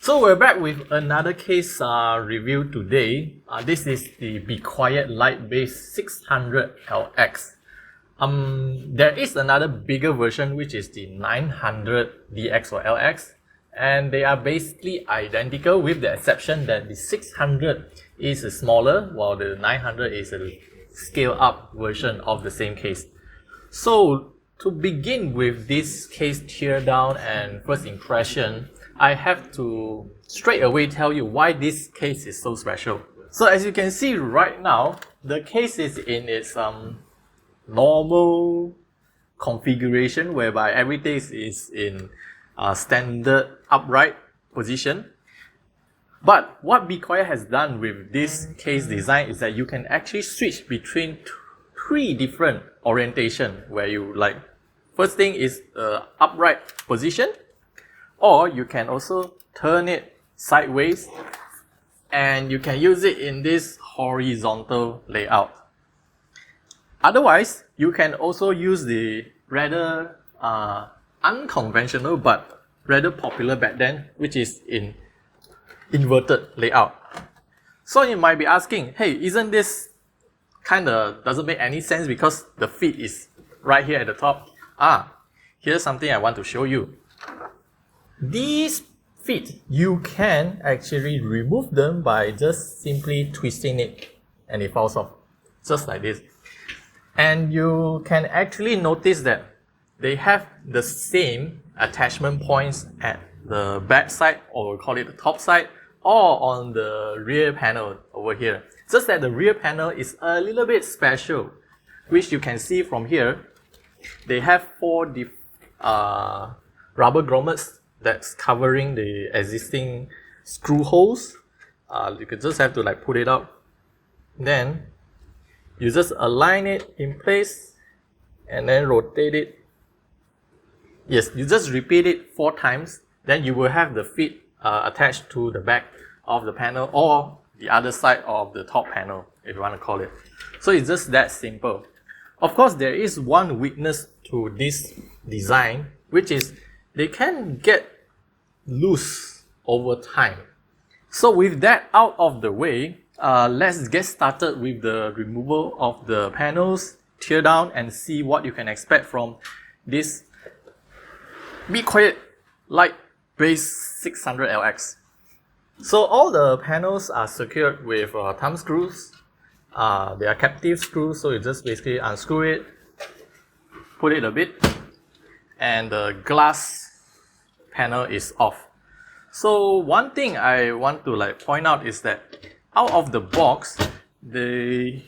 So we're back with another case review today. This is the bequiet light-based 600LX. There is another bigger version which is the 900DX or LX, and they are basically identical with the exception that the 600 is smaller while the 900 is a scale-up version of the same case. So to begin with this case teardown and first impression, I have to straight away tell you why this case is so special. So as you can see right now, the case is in its normal configuration whereby everything is in standard upright position. But what bequiet has done with this case design is that you can actually switch between three different orientation where you like, first thing is upright position, or you can also turn it sideways and you can use it in this horizontal layout. Otherwise, you can also use the rather unconventional but rather popular back then, which is in inverted layout. So you might be asking, hey, isn't this doesn't make any sense because the feet is right here at the top? Here's something I want to show you. These feet, you can actually remove them by just simply twisting it and it falls off, just like this. And you can actually notice that they have the same attachment points at the back side, or we call it the top side, or on the rear panel over here. Just that the rear panel is a little bit special, which you can see from here. They have four rubber grommets that's covering the existing screw holes. You could just have to like put it up. Then you just align it in place and then rotate it. Yes, you just repeat it 4 times. Then you will have the feet attached to the back of the panel or the other side of the top panel, if you want to call it. So it's just that simple. Of course, there is one weakness to this design, which is they can get loose over time. So with that out of the way, let's get started with the removal of the panels, tear down, and see what you can expect from this bequiet light-based 600LX. So all the panels are secured with thumb screws. They are captive screws, so you just basically unscrew it, put it a bit, and the glass panel is off. So one thing I want to point out is that out of the box, the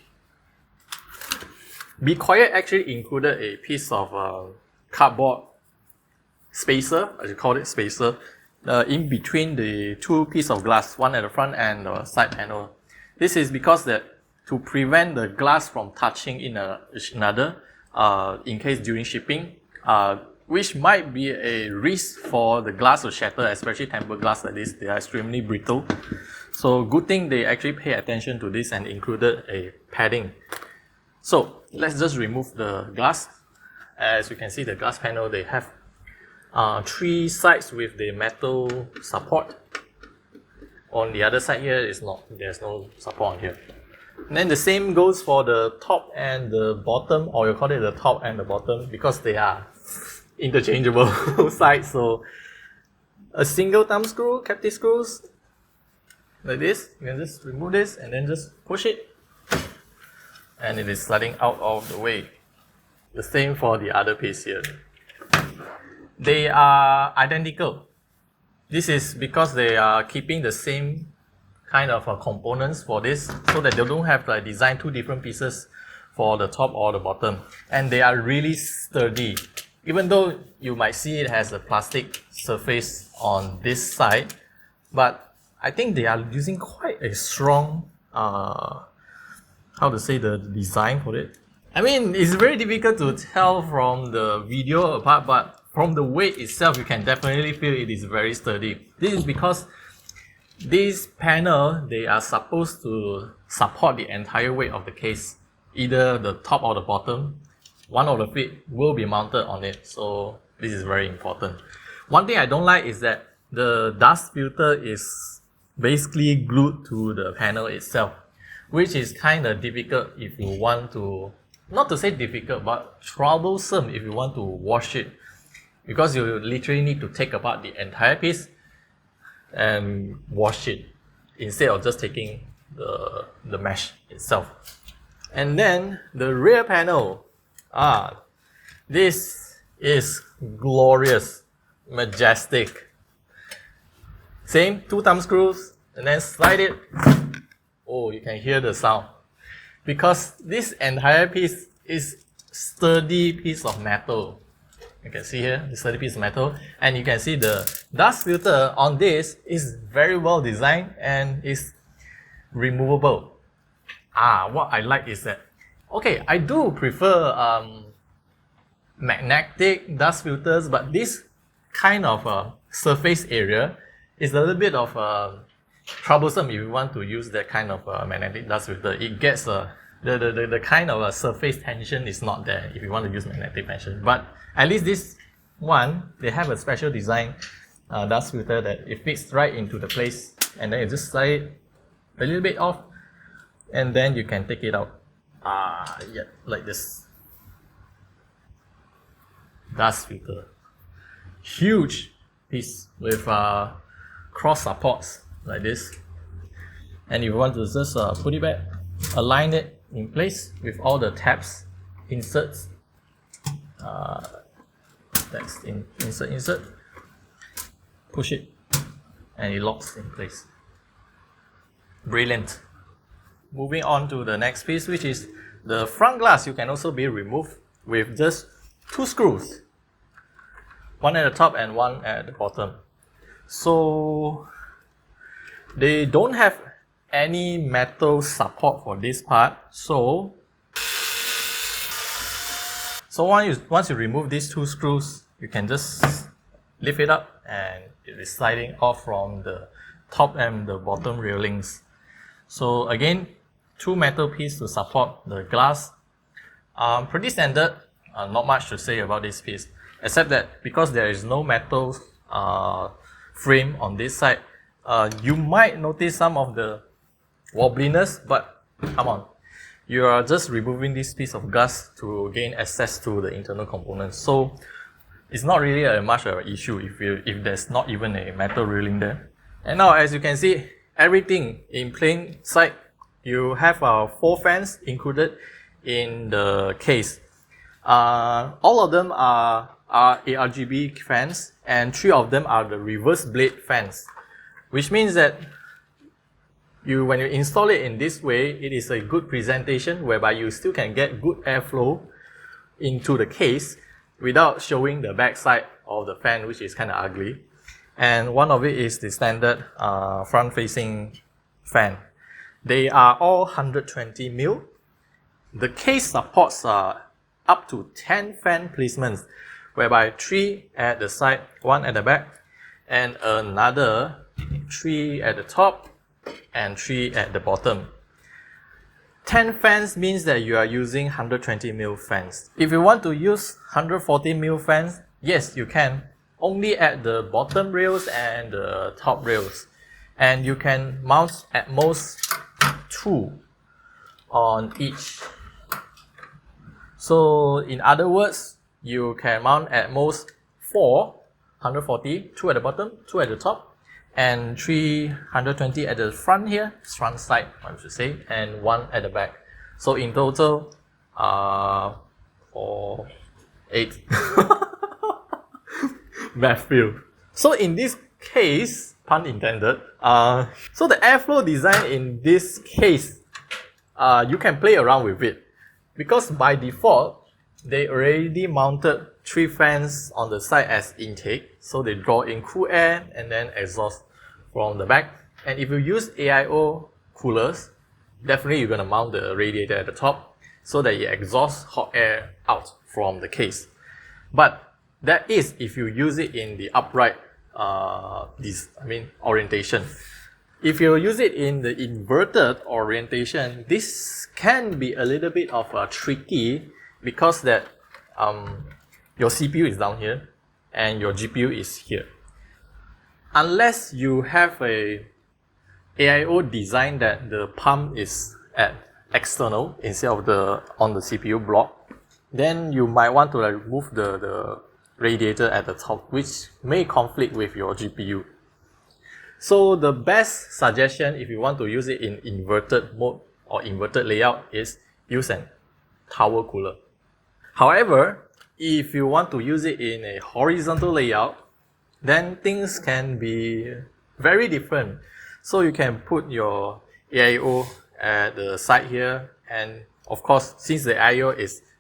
bequiet actually included a piece of cardboard spacer, as you call it, spacer, in between the two pieces of glass, one at the front and the side panel. This is because that to prevent the glass from touching in each another in case during shipping, which might be a risk for the glass to shatter, especially tempered glass like this. They are extremely brittle. So good thing they actually pay attention to this and included a padding. So let's just remove the glass. As you can see, the glass panel, they have 3 sides with the metal support. On the other side here is not, there's no support on here. And then the same goes for the top and the bottom, or you call it the top and the bottom, because they are interchangeable sides. So a single thumb screw, captive screws, like this. You can just remove this and then just push it, and it is sliding out of the way. The same for the other piece here. They are identical. This is because they are keeping the same kind of components for this, so that they don't have to design 2 different pieces for the top or the bottom. And they are really sturdy. Even though you might see it has a plastic surface on this side, but I think they are using quite a strong, the design for it. I mean, it's very difficult to tell from the video apart, but from the weight itself, you can definitely feel it is very sturdy. This is because this panel, they are supposed to support the entire weight of the case, either the top or the bottom. One of the feet will be mounted on it, so this is very important. One thing I don't like is that the dust filter is basically glued to the panel itself, which is kind of difficult if you want to, not to say difficult, but troublesome if you want to wash it, because you literally need to take apart the entire piece and wash it instead of just taking the mesh itself. And then the rear panel, this is glorious, majestic. Same 2 thumb screws, and then slide it. Oh, you can hear the sound, because this entire piece is sturdy piece of metal. You can see here the sturdy piece of metal, and you can see the dust filter on this is very well designed and is removable. What I like is that, okay, I do prefer magnetic dust filters, but this kind of surface area is a little bit of troublesome if you want to use that kind of magnetic dust filter. It gets the kind of surface tension is not there if you want to use magnetic tension. But at least this one, they have a special design dust filter that it fits right into the place, and then you just slide it a little bit off, and then you can take it out. Yeah, like this. Dust filter. Huge piece with cross supports like this. And if you want to just put it back, align it in place with all the tabs, inserts. That's insert, push it, and it locks in place. Brilliant. Moving on to the next piece, which is the front glass. You can also be removed with just 2 screws, one at the top and one at the bottom. So they don't have any metal support for this part. So once you remove these 2 screws, you can just lift it up and it is sliding off from the top and the bottom railings. So again, 2 metal pieces to support the glass. Pretty standard, not much to say about this piece, except that because there is no metal frame on this side, you might notice some of the wobbliness, but come on, you are just removing this piece of glass to gain access to the internal components. So it's not really much of an issue if there's not even a metal railing there. And now, as you can see, everything in plain sight. You have 4 fans included in the case. All of them are ARGB fans, and 3 of them are the reverse blade fans, which means that when you install it in this way, it is a good presentation whereby you still can get good airflow into the case without showing the back side of the fan, which is kind of ugly. And one of it is the standard front-facing fan. They are all 120mm. The case supports up to 10 fan placements, whereby 3 at the side, 1 at the back, and another 3 at the top and 3 at the bottom. 10 fans means that you are using 120mm fans. If you want to use 140mm fans, yes, you can, only at the bottom rails and the top rails. And you can mount at most 2 on each. So in other words, you can mount at most 4 140, 2 at the bottom, 2 at the top, and 3 120 at the front here, front side I should say, and 1 at the back. So in total, 4, 8. Math fail. So in this case, pun intended, so the airflow design in this case, you can play around with it, because by default, they already mounted 3 fans on the side as intake, so they draw in cool air and then exhaust from the back. And if you use AIO coolers, definitely you're going to mount the radiator at the top so that it exhausts hot air out from the case. But that is if you use it in the upright orientation. If you use it in the inverted orientation, this can be a little bit of tricky, because that your CPU is down here and your GPU is here. unless you have a AIO design that the pump is at external instead of on the CPU block, then you might want to remove the radiator at the top, which may conflict with your GPU. So the best suggestion if you want to use it in inverted mode or inverted layout is use an tower cooler. However, if you want to use it in a horizontal layout, then things can be very different. So you can put your AIO at the side here, and of course, since the AIO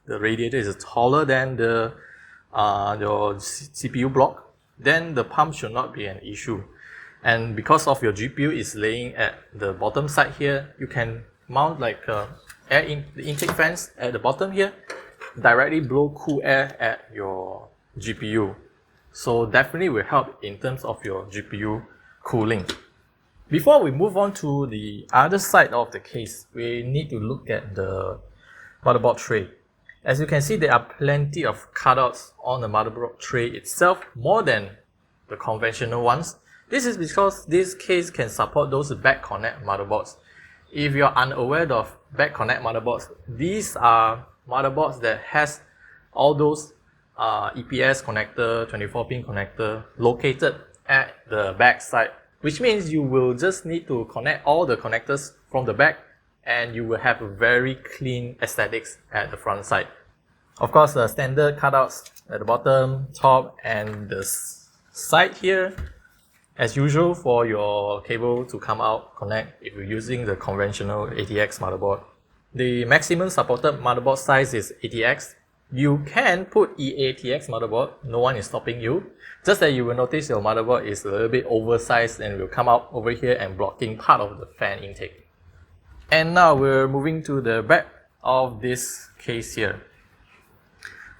the radiator is taller than your CPU block, then the pump should not be an issue. And because of your GPU is laying at the bottom side here, you can mount like the intake fans at the bottom here, directly blow cool air at your GPU. So definitely will help in terms of your GPU cooling. Before we move on to the other side of the case, we need to look at the motherboard tray. As you can see, there are plenty of cutouts on the motherboard tray itself, more than the conventional ones. This is because this case can support those back connect motherboards. If you're unaware of back connect motherboards, these are motherboards that has all those EPS connector, 24-pin connector located at the back side, which means you will just need to connect all the connectors from the back and you will have a very clean aesthetics at the front side. Of course, the standard cutouts at the bottom, top, and the side here, as usual for your cable to come out, connect if you're using the conventional ATX motherboard. The maximum supported motherboard size is ATX. You can put eATX motherboard, no one is stopping you. Just that you will notice your motherboard is a little bit oversized and will come out over here and blocking part of the fan intake. And now we're moving to the back of this case here.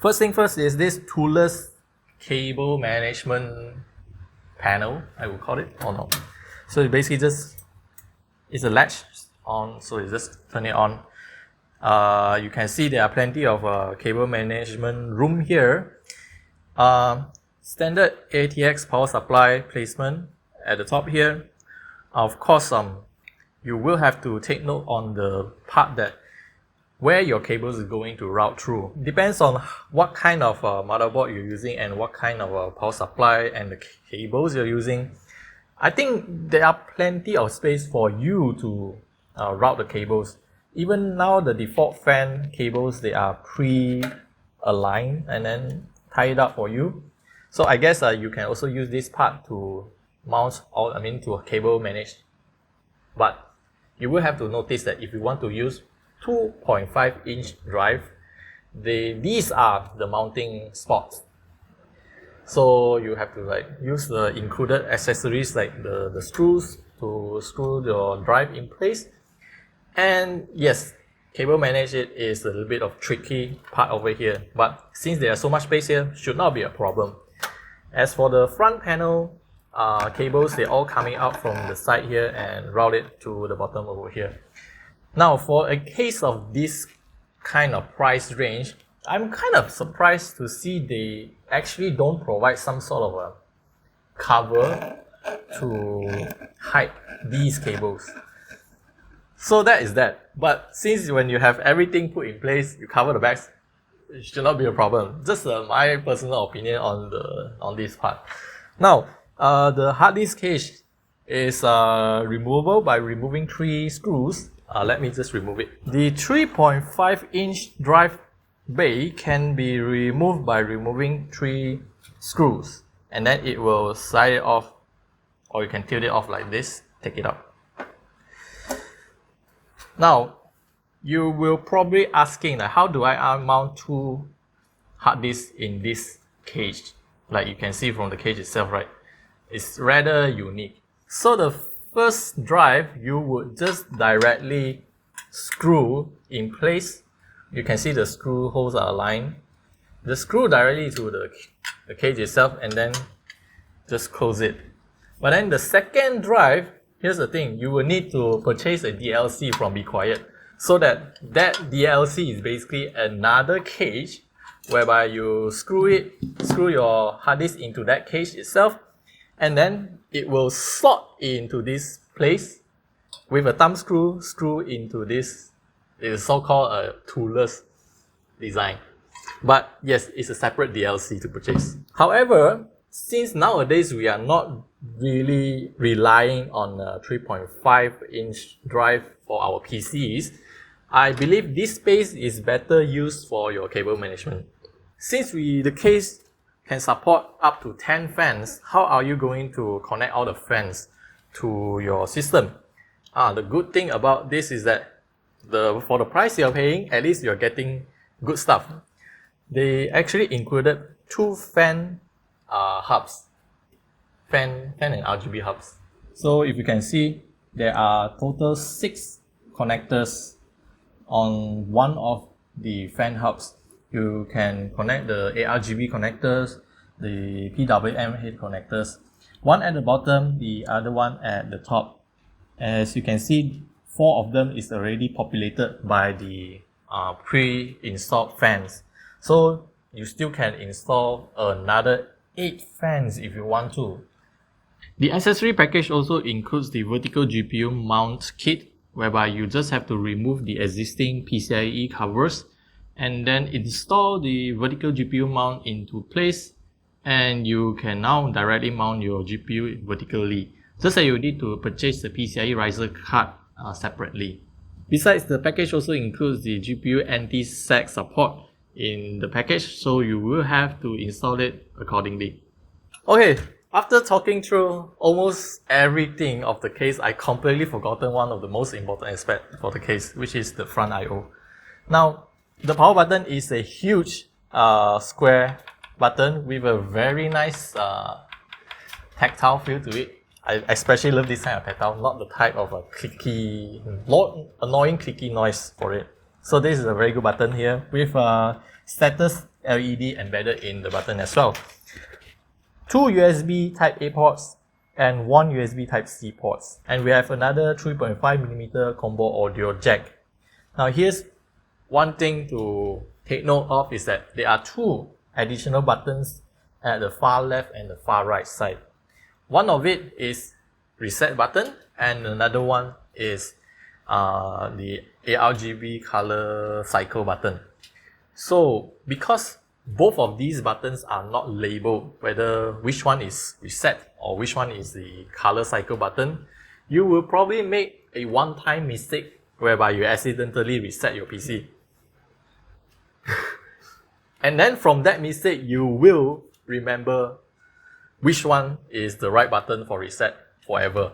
First thing first is this toolless cable management panel, I will call it, or no. So it basically it's a latch on, so you just turn it on. You can see there are plenty of cable management room here. Standard ATX power supply placement at the top here. Of course, you will have to take note on the part that where your cables is going to route through. Depends on what kind of motherboard you're using and what kind of power supply and the cables you're using. I think there are plenty of space for you to route the cables. Even now, the default fan cables, they are pre-aligned and then tied up for you. So I guess you can also use this part to mount to cable manage. But you will have to notice that if you want to use 2.5-inch drive, these are the mounting spots. So you have to use the included accessories like the screws to screw your drive in place. And yes, cable manage it is a little bit of tricky part over here, but since there is so much space here, should not be a problem. As for the front panel cables, they're all coming out from the side here and route it to the bottom over here. Now, for a case of this kind of price range, I'm kind of surprised to see they actually don't provide some sort of a cover to hide these cables. So that is that. But since when you have everything put in place, you cover the backs, it should not be a problem. Just my personal opinion on this part. Now, the hard disk cage is removable by removing 3 screws. Let me just remove it. The 3.5-inch drive bay can be removed by removing 3 screws, and then it will slide it off, or you can tilt it off like this, take it out. Now, you will probably asking how do I mount 2 hard disks in this cage? Like you can see from the cage itself, right? It's rather unique. So the first drive, you would just directly screw in place. You can see the screw holes are aligned. The screw directly to the cage itself and then just close it. But then the second drive, here's the thing, you will need to purchase a DLC from bequiet. So that DLC is basically another cage whereby you screw your hard disk into that cage itself, and then it will slot into this place with a thumb screw into this. It is so-called a toolless design. But yes, it's a separate DLC to purchase. However, since nowadays we are not really relying on a 3.5-inch drive for our PCs, I believe this space is better used for your cable management. Since the case can support up to 10 fans, how are you going to connect all the fans to your system? The good thing about this is that for the price you're paying, at least you're getting good stuff. They actually included 2 fan hubs, fan and RGB hubs. So if you can see, there are total 6 connectors on one of the fan hubs. You can connect the ARGB connectors, the PWM head connectors, one at the bottom, the other one at the top. As you can see, 4 of them is already populated by the pre-installed fans. So you still can install another 8 fans if you want to. The accessory package also includes the vertical GPU mount kit, whereby you just have to remove the existing PCIe covers and then install the vertical GPU mount into place, and you can now directly mount your GPU vertically. Just that you need to purchase the PCIe riser card separately. Besides, the package also includes the GPU anti-sag support in the package, so you will have to install it accordingly. Okay, after talking through almost everything of the case, I completely forgotten one of the most important aspects for the case, which is the front I/O. Now, the power button is a huge square button with a very nice tactile feel to it. I especially love this kind of tactile, not the type of a clicky, annoying clicky noise for it. So this is a very good button here with a status LED embedded in the button as well. 2 USB Type A ports and 1 USB Type C ports. And we have another 3.5mm combo audio jack. Now here's one thing to take note of is that there are 2 additional buttons at the far left and the far right side. One of it is reset button and another one is the ARGB color cycle button. So because both of these buttons are not labeled whether which one is reset or which one is the color cycle button, you will probably make a one-time mistake whereby you accidentally reset your PC. And then from that mistake, you will remember which one is the right button for reset forever.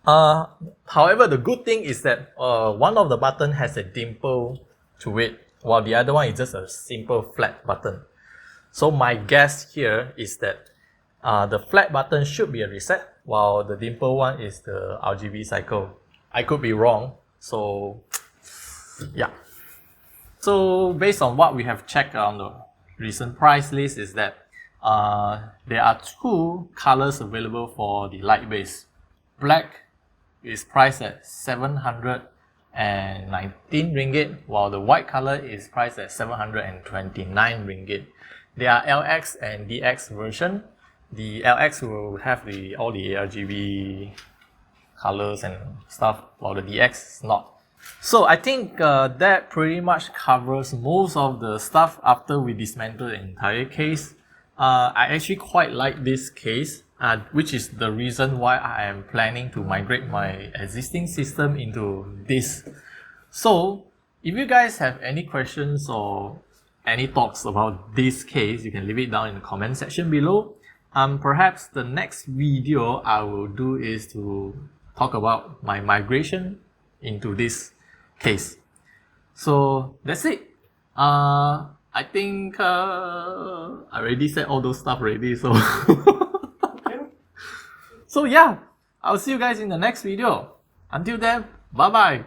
However, the good thing is that one of the button has a dimple to it, while the other one is just a simple flat button. So my guess here is that the flat button should be a reset, while the dimple one is the RGB cycle. I could be wrong, so yeah. So based on what we have checked on the recent price list is that there are 2 colors available for the light base. Black is priced at 719 ringgit, while the white color is priced at 729 ringgit. There are LX and DX version. The LX will have all the RGB colors and stuff, while the DX is not. So I think that pretty much covers most of the stuff after we dismantle the entire case. I actually quite like this case, which is the reason why I am planning to migrate my existing system into this. So if you guys have any questions or any thoughts about this case, you can leave it down in the comment section below. Perhaps the next video I will do is to talk about my migration into this case. So that's it. I think I already said all those stuff already, so so yeah, I'll see you guys in the next video. Until then, bye bye.